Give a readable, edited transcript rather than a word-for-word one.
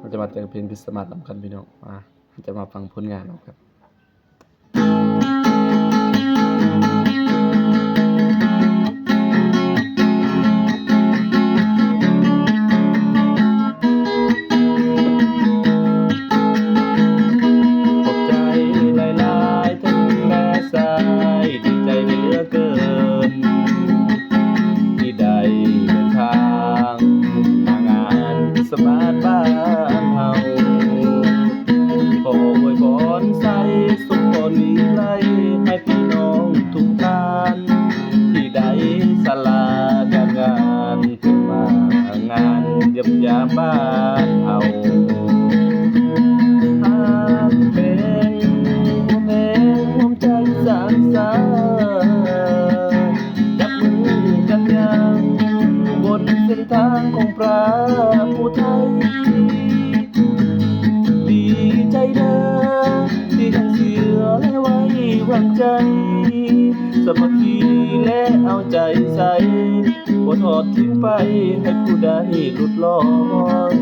เราจะมาแต่งเพลงคริสต์มาสนำกันพี่น้องจะมาฟังผลงานออกครับขอบใจหลายๆทั้งแม่สายดีใจเหลือเกินที่ได้เดินทางมางานคริสต์มาสบ้านเฮาขออวยพรใส่สุขผลวิไลให้พี่น้องทุกท่านที่ได้ศาลาการงานเพื่อมางานเยี่ยมยามบ้านเฮาหากเป็นแรงร่วมใจสร้างสรรค์จับมือกันยังบนเส้นทางของพระผู้ไทยดีใจเด้อที่ทั้งเชื่อและไว้วางใจสามัคคีและเอาใจใส่บ่ทอดทิ้งไปให้ผู้ใดหลุดลอย